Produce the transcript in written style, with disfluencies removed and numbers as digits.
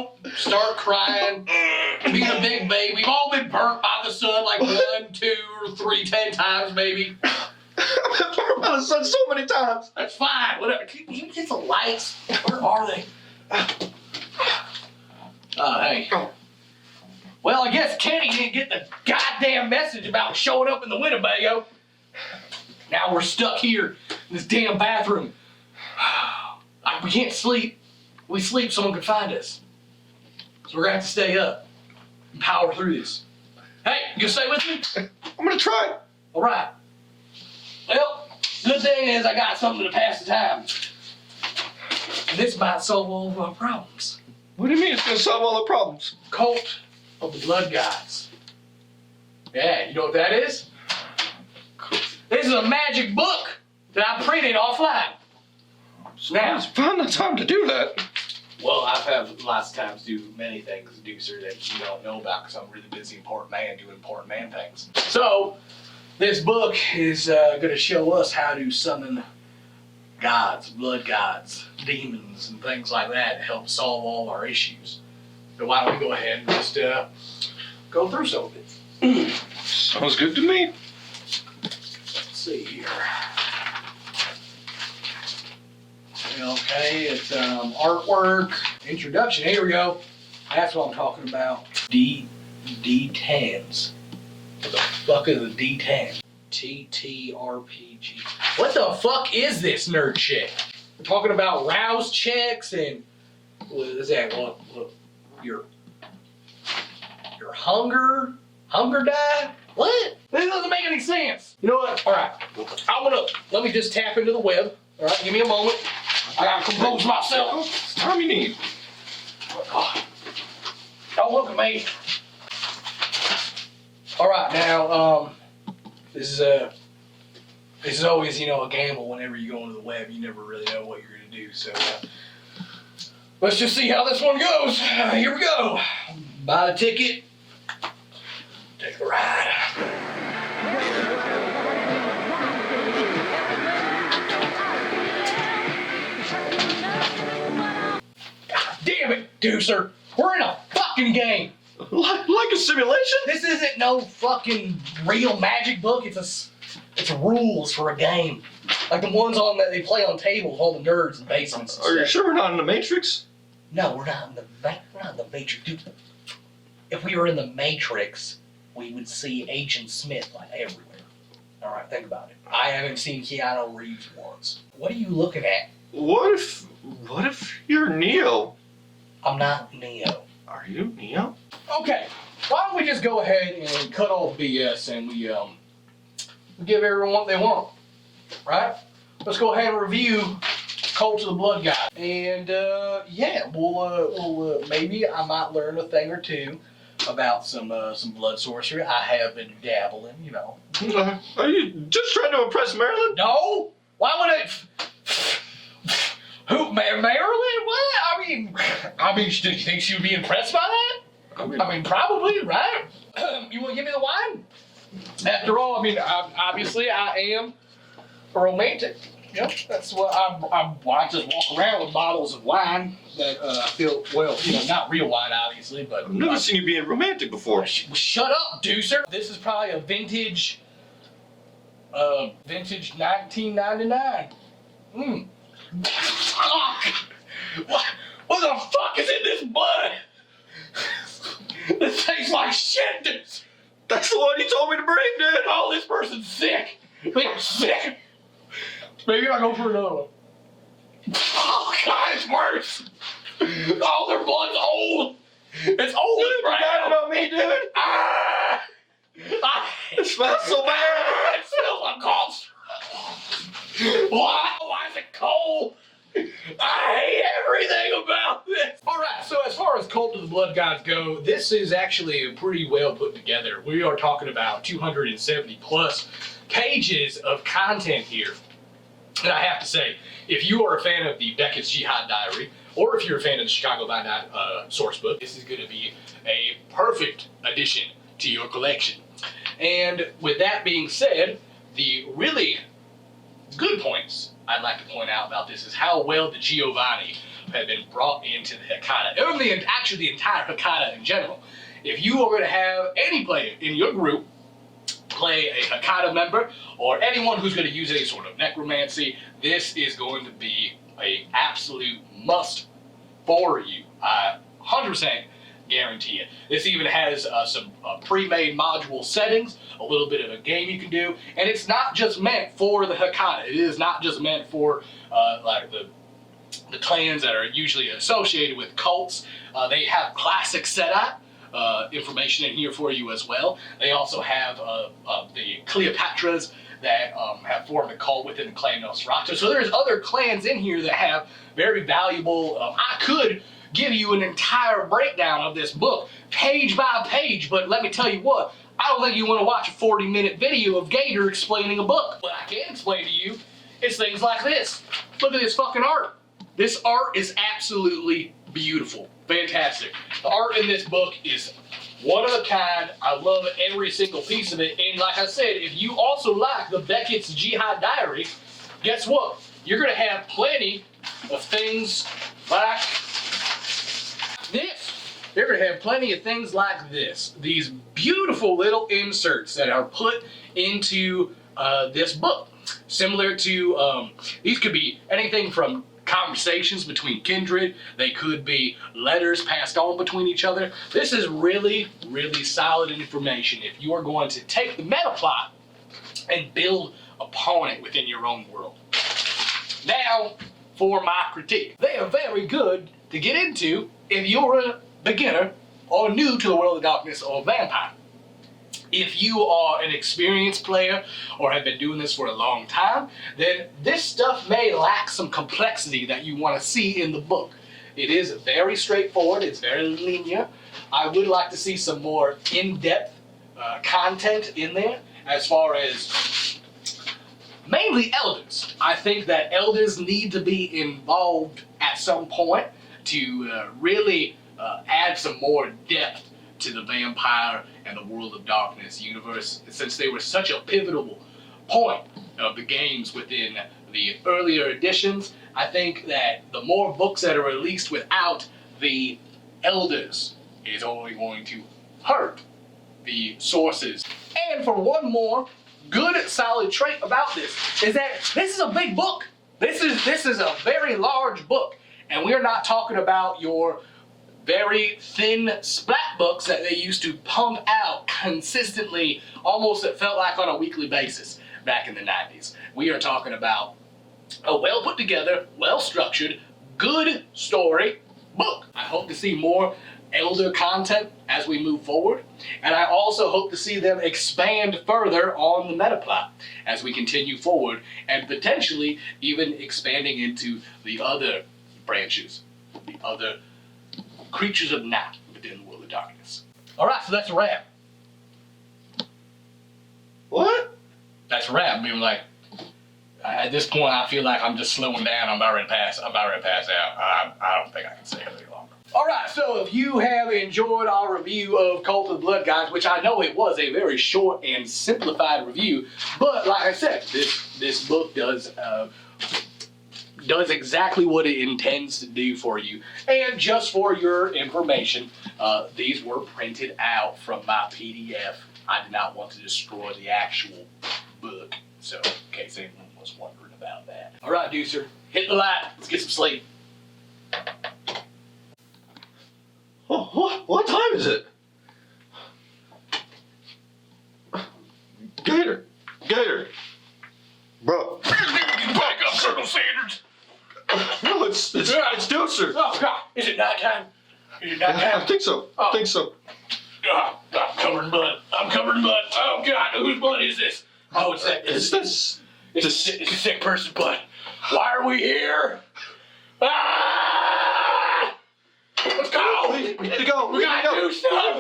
don't start crying. Be the big baby. We've all been burnt by the sun like 1, 2, or 3, 10 times maybe. I've been burnt by the sun so many times. That's fine. Whatever. Can you get the lights? Where are they? Hey. Well, I guess Kenny didn't get the goddamn message about showing up in the Winnebago. Now we're stuck here in this damn bathroom. We can't sleep. If we sleep, someone could find us. So we're gonna have to stay up and power through this. Hey, you gonna stay with me? I'm gonna try. All right. Well, good thing is I got something to pass the time. And this might solve all of our problems. What do you mean it's gonna solve all the problems? Cult of the Blood Gods. Yeah, you know what that is? This is a magic book that I printed offline. Now, find the time to do that. Well, I've had lots of times do many things, Deucer, that you don't know about because I'm a really busy, important man doing important man things. So, this book is going to show us how to summon gods, blood gods, demons, and things like that to help solve all our issues. So why don't we go ahead and just go through some of it. Sounds good to me. Let's see here. Okay, it's artwork, introduction. Here we go. That's what I'm talking about. D10s. What the fuck is a D10? TTRPG. What the fuck is this nerd shit? We're talking about rouse checks and what is that? Look, your hunger die? What? This doesn't make any sense. You know what? All right, let me just tap into the web. All right, give me a moment. I gotta compose myself. It's time you need. Don't look at me. All right, now this is always a gamble. Whenever you go onto the web, you never really know what you're gonna do. So let's just see how this one goes. Here we go. Buy the ticket. Take the ride. Damn it, Deucer. We're in a fucking game. Like a simulation? This isn't no fucking real magic book. It's rules for a game. Like the ones that they play on tables, all the nerds in basements. Are you sure we're not in the Matrix? No, we're not in the Matrix. Dude, if we were in the Matrix, we would see Agent Smith like everywhere. All right, think about it. I haven't seen Keanu Reeves once. What are you looking at? What if you're Neo? I'm not Neo. Are you Neo? Okay, why don't we just go ahead and cut all the BS and we give everyone what they want, right? Let's go ahead and review Cult of the Blood God, and yeah, we'll maybe I might learn a thing or two about some blood sorcery. I have been dabbling, Are you just trying to impress Marilyn? No, why would it? Who, Marilyn? What? I mean, do you think she would be impressed by that? I mean, probably, right? You want to give me the wine? After all, obviously I am a romantic. That's what I just walk around with bottles of wine that I feel, not real wine, obviously, but... I've never seen you being romantic before. Shut up, Deucer. This is probably a vintage 1999. Fuck! What the fuck is in this blood? This tastes like shit, dude. That's the one you told me to bring, dude. Oh, this person's sick. They're sick. Maybe I'll go for another one. Oh, God, it's worse. Oh, their blood's old. It's old and brown. You forgot about me, dude. It smells so bad. It smells like cold. Why is it cold? I hate everything about this. All right, so as far as Cult of the Blood Gods go, this is actually pretty well put together. We are talking about 270 plus pages of content here. And I have to say, if you are a fan of the Beckett's Jihad Diary, or if you're a fan of the Chicago by Night source book, this is going to be a perfect addition to your collection. And with that being said, the really good points I'd like to point out about this is how well the Giovanni have been brought into the Hecata, and actually the entire Hecata in general. If you are going to have any player in your group play a Hecata member, or anyone who's going to use any sort of necromancy, this is going to be an absolute must for you. I 100% guarantee it. This even has some pre-made module settings, a little bit of a game you can do, and it's not just meant for the Hecata. It is not just meant for like the clans that are usually associated with cults. They have classic setup information in here for you as well. They also have the Cleopatras that have formed a cult within the clan Nosferatu. So there's other clans in here that have very valuable, I could give you an entire breakdown of this book, page by page, but let me tell you what, I don't think you want to watch a 40-minute video of Gator explaining a book. What I can explain to you is things like this. Look at this fucking art. This art is absolutely beautiful. Fantastic. The art in this book is one of a kind. I love every single piece of it. And like I said, if you also like the Beckett's Jihad Diary, guess what? You're going to have plenty of things like this. You're going to have plenty of things like this. These beautiful little inserts that are put into this book. Similar to, these could be anything from conversations between kindred. They could be letters passed on between each other. This is really, really solid information if you are going to take the meta plot and build upon it within your own world. Now, for my critique. They are very good to get into if you're a beginner or new to the World of Darkness or Vampire. If you are an experienced player or have been doing this for a long time, then this stuff may lack some complexity that you want to see in the book. It is very straightforward, it's very linear. I would like to see some more in-depth content in there as far as mainly elders. I think that elders need to be involved at some point to really add some more depth to the Vampire and the World of Darkness universe, since they were such a pivotal point of the games within the earlier editions. I think that the more books that are released without the elders is only going to hurt the sources. And for one more good solid trait about this is that this is a big book. This is a very large book, and we're not talking about your very thin splat books that they used to pump out consistently, almost it felt like on a weekly basis back in the 90s. We are talking about a well put together, well structured, good story book. I hope to see more elder content as we move forward, and I also hope to see them expand further on the meta plot as we continue forward, and potentially even expanding into the other branches, the other creatures of night within the World of Darkness. Alright, so that's a wrap. What? That's a wrap. I mean, like, at this point, I feel like I'm just slowing down. I'm about ready to pass out. I don't think I can say it any longer. Alright, so if you have enjoyed our review of Cult of the Blood Gods, which I know it was a very short and simplified review, but like I said, this book does exactly what it intends to do for you. And just for your information, these were printed out from my PDF. I did not want to destroy the actual book, so in case anyone was wondering about that. All right, Deucer, hit the light. Let's get some sleep. Oh, what time is it? Gator, bro. Back up, Colonel Sanders. No, it's Deucer. Oh God, is it nighttime? Is it nighttime? I think so. Oh. I think so. I'm covered in blood. Oh God, whose blood is this? Oh, it's that. It's It's a sick person's blood. Why are we here? Ah! Let's go. We need to go. We gotta do stuff.